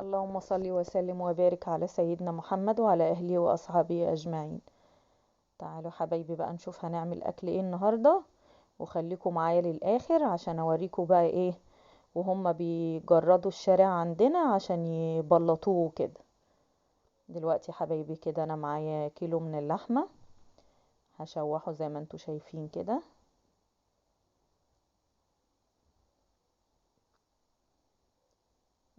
اللهم صل وسلم وبارك على سيدنا محمد وعلى اهله واصحابه اجمعين. تعالوا حبايبي بقى نشوف هنعمل اكل ايه النهارده، وخليكم معايا للاخر عشان اوريكم بقى ايه وهم بيجردوا الشارع عندنا عشان يبلطوه كده. دلوقتي حبايبي كده انا معايا كيلو من اللحمه، هشوحه زي ما انتوا شايفين كده.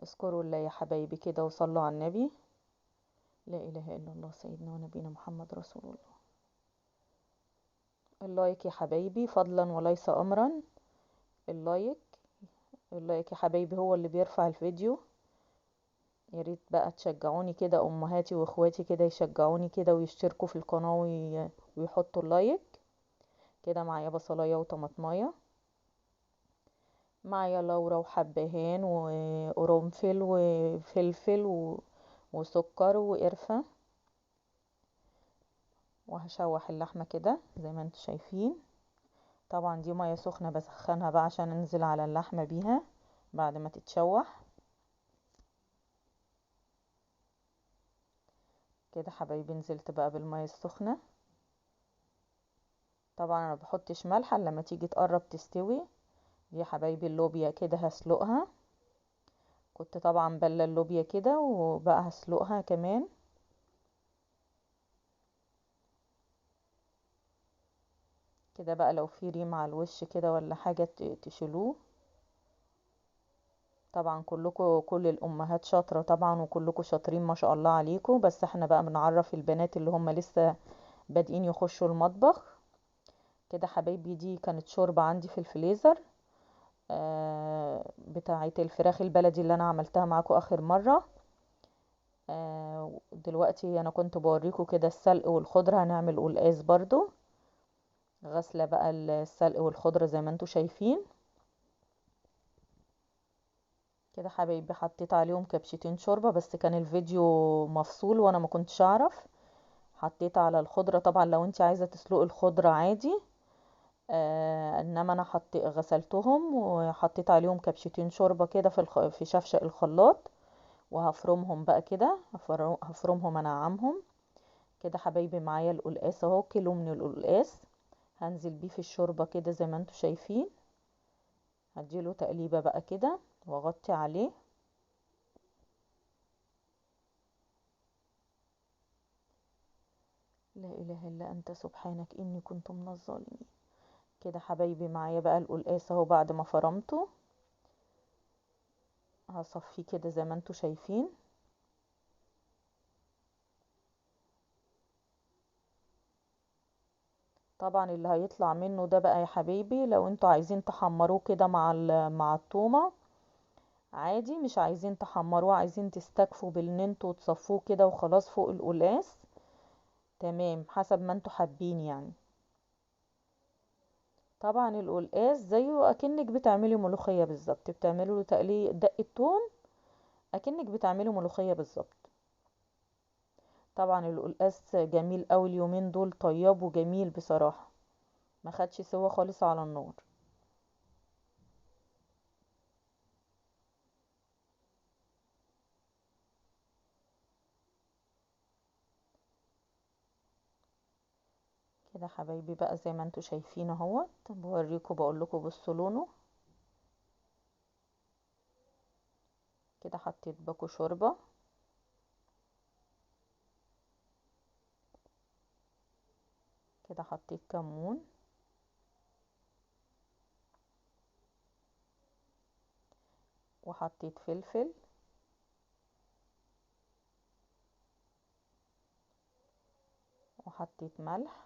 اذكروا الله يا حبايبي كده وصلوا على النبي. لا اله الا الله سيدنا ونبينا محمد رسول الله. اللايك يا حبايبي فضلا وليس امرا. اللايك اللايك يا حبايبي هو اللي بيرفع الفيديو. يا ريت بقى تشجعوني كده، امهاتي واخواتي كده يشجعوني كده ويشتركوا في القناة ويحطوا اللايك. كده معايا بصلايه وطماطمايه، معايا لورا وحبهان وقرنفل وفلفل وسكر وقرفة. وهشوح اللحمة كده زي ما انتوا شايفين. طبعا دي مية سخنة بسخنها بقى عشان انزل على اللحمة بيها بعد ما تتشوح كده. حبايبي نزلت بقى بالمية السخنة. طبعا انا بحطش ملح الا لما تيجي تقرب تستوي. دي يا حبايبي اللوبيا كده هسلقها. كنت طبعا بله اللوبيا كده وبقى هسلقها كمان. كده بقى لو في ريم على الوش كده ولا حاجة تشيلوه. طبعا كلكم كل الامهات شاطرة طبعا، وكلكم شاطرين ما شاء الله عليكم، بس احنا بقى بنعرف البنات اللي هم لسه بادئين يخشوا المطبخ. كده حبايبي دي كانت شوربة عندي في الفريزر، بتاعة الفراخ البلدي اللي انا عملتها معاكم اخر مرة. دلوقتي انا كنت بوريكم كده السلق والخضرة، هنعمل قلقاس برضو. غسلة بقى السلق والخضرة زي ما انتوا شايفين كده. حبايبي حطيت عليهم كبشتين شوربة، بس كان الفيديو مفصول وانا ما كنتش اعرف. حطيت على الخضرة طبعا لو انت عايزة تسلقي الخضرة عادي، انما انا غسلتهم وحطيت عليهم كبشتين شوربة كده في شفشق الخلاط. وهفرمهم بقى كده، هفرمهم انعمهم كده. حبايبي معايا القلقاس اهو، كيلو من القلقاس هنزل بيه في الشوربة كده زي ما انتوا شايفين. هديله تقليبة بقى كده واغطي عليه. لا اله الا انت سبحانك اني كنت من الظالمين. كده حبايبي معايا بقى القلقاس اهو بعد ما فرمته. هصفيه كده زي ما انتوا شايفين. طبعا اللي هيطلع منه ده بقى يا حبايبي لو انتوا عايزين تحمروه كده مع التومة عادي، مش عايزين تحمروه عايزين تستكفوا بان انتوا تصفوه كده وخلاص فوق القلقاس، تمام حسب ما انتوا حابين يعني. طبعا القلقاس زيه اكنك بتعملي ملوخية بالظبط، بتعملوا له تقليه دقة توم اكنك بتعملي ملوخية بالظبط. طبعا القلقاس جميل قوي اليومين دول، طياب وجميل بصراحة، ما خدش سوا خالص على النار. كده حبايبي بقى زي ما انتوا شايفين اهوت، بوريكم بقول لكم بصوا لونه. كده حطيت باكو شوربة. كده حطيت كمون. وحطيت فلفل. وحطيت ملح.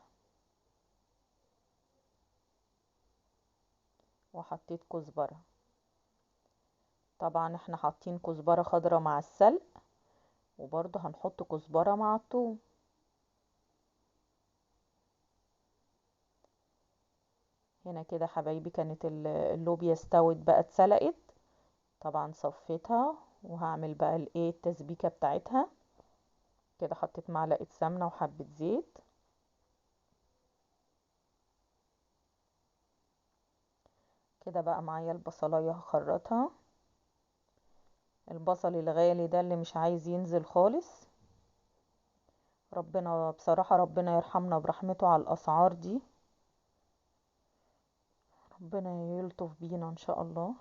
وحطيت كزبرة. طبعا احنا حاطين كزبرة خضرة مع السلق، وبرضه هنحط كزبرة مع الثوم. هنا كده حبايبي كانت اللوبيا استوت بقى اتسلقت. طبعا صفيتها وهعمل بقى الايه التسبيكة بتاعتها. كده حطيت معلقة سمنة وحبة زيت. كده بقى معايا البصلاية هخرطها. البصل الغالي ده اللي مش عايز ينزل خالص. ربنا بصراحة ربنا يرحمنا برحمته على الأسعار دي. ربنا يلطف بينا إن شاء الله.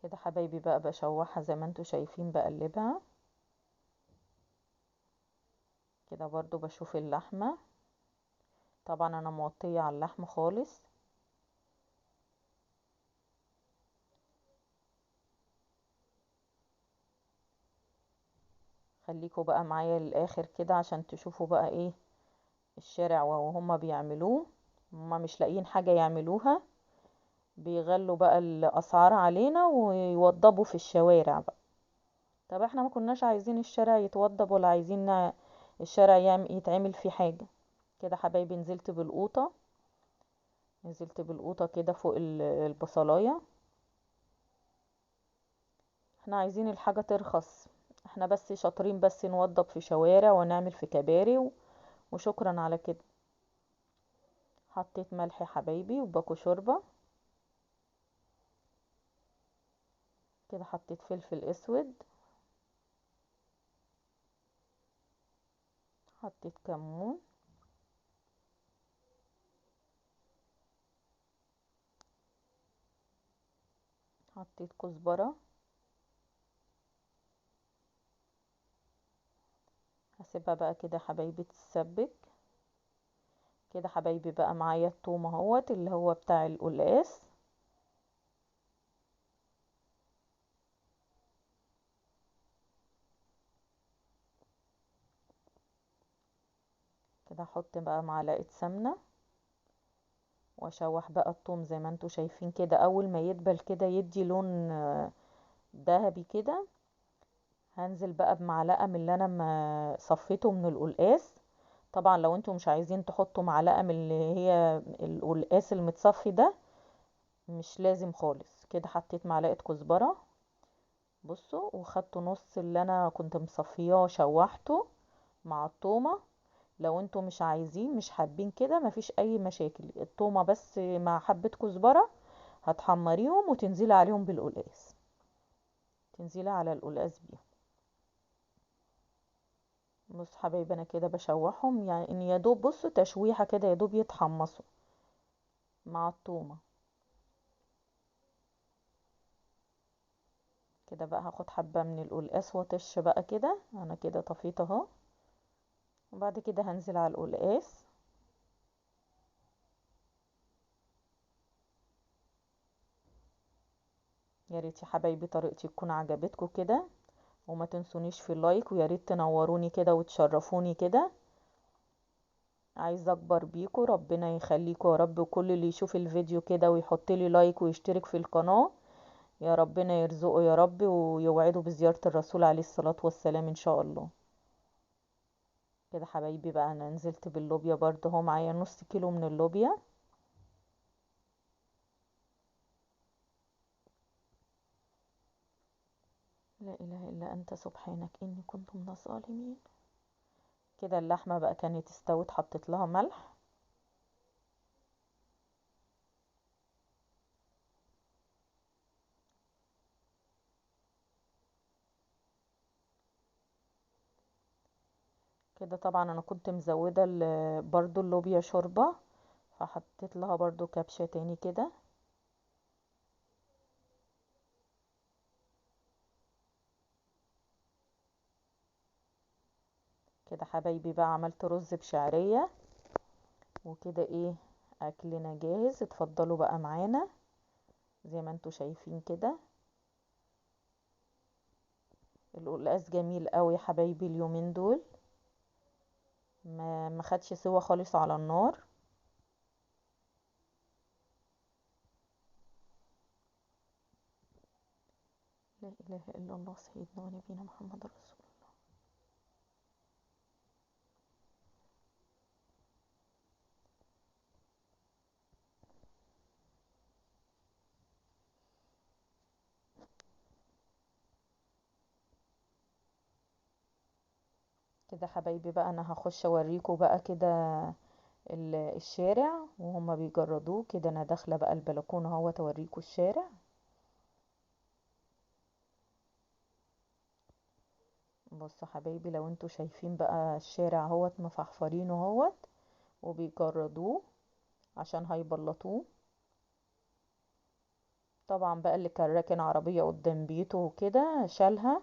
كده حبايبي بقى بشوحها زي ما انتوا شايفين، بقلبها كده. برضو بشوف اللحمة، طبعا انا موطية على اللحم خالص. خليكوا بقى معايا للاخر كده عشان تشوفوا بقى ايه الشارع وهم بيعملوه. هما مش لاقيين حاجة يعملوها، بيغلوا بقى الاسعار علينا ويوضبوا في الشوارع بقى. طب احنا ما كناش عايزين الشارع يتوضب ولا عايزين الشارع يتعمل فيه حاجة. كده حبايبي نزلت بالقوطة كده فوق البصلاية. احنا عايزين الحاجة ترخص، احنا بس شاطرين بس نوضب في شوارع ونعمل في كباري وشكرا على كده. حطيت ملح يا حبايبي وباكو شوربة. كده حطيت فلفل اسود، حطيت كمون، حطيت كزبرة. هسيبها بقى كده حبايبي تتسبك. كده حبايبي بقى معايا التوم اهوت اللي هو بتاع القلقاس. كده احط بقى معلقة سمنة واشوح بقى التوم زي ما انتوا شايفين كده. اول ما يدبل كده يدي لون ذهبي كده، هنزل بقى بمعلقة من اللي انا صفيته من القلقاس. طبعا لو انتوا مش عايزين تحطوا معلقة من اللي هي القلقاس المتصفي ده مش لازم خالص. كده حطيت معلقة كزبرة، بصوا، وخدت نص اللي انا كنت مصفياه شوحته مع التومة. لو انتوا مش عايزين مش حابين كده مفيش اي مشاكل، التومة بس مع حبة كزبرة هتحمريهم وتنزلي عليهم بالقلقاس، تنزلي على القلقاس بيهم. بص حبايبي انا كده بشوحهم يعني ان يا دوب بصوا تشويحة كده يا دوب يتحمصوا مع التومة. كده بقى هاخد حبة من القلقاس واطش بقى كده. انا كده طفيت اهو، وبعد كده هنزل على القلقاس. يا ريت يا حبايبي طريقتي تكون عجبتكم كده، وما تنسونيش في اللايك، ويا ريت تنوروني كده وتشرفوني كده. عايزه اكبر بيكم، ربنا يخليكم يا رب. وكل اللي يشوف الفيديو كده ويحط لي لايك ويشترك في القناه يا ربنا يرزقه يا رب ويوعده بزياره الرسول عليه الصلاه والسلام ان شاء الله. كده حبايبي بقى انا نزلت باللوبيا برضه اهو، معايا نص كيلو من اللوبيا. لا اله الا انت سبحانك اني كنت من الظالمين. كده اللحمه بقى كانت استوت، حطيت لها ملح. كده طبعا انا كنت مزوده برضو اللوبيا شوربه، فحطيت لها برضو كبشه تاني كده. كده حبايبي بقى عملت رز بشعريه. وكده ايه، اكلنا جاهز. اتفضلوا بقى معانا زي ما انتوا شايفين كده. القلقاس جميل قوي يا حبايبي اليومين دول، ما خدش سوا خالص على النار. لا اله الا الله سيدنا ونبينا محمد رسول الله. كده حبايبي بقى انا هخش اوريكم بقى كده الشارع وهما بيجردوه كده. انا داخله بقى البلكونه اهو اوريكم الشارع. بصوا حبايبي لو انتوا شايفين بقى الشارع اهوت مفحفرينه اهوت وبيجردوه عشان هيبلطوه. طبعا بقى اللي كان راكن عربيه قدام بيته وكده شالها.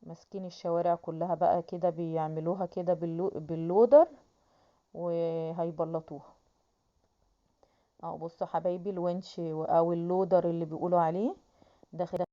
ماسكين الشوارع كلها بقى كده بيعملوها كده باللودر وهيبلطوها. اهو بصوا حبايبي الونش او اللودر اللي بيقولوا عليه ده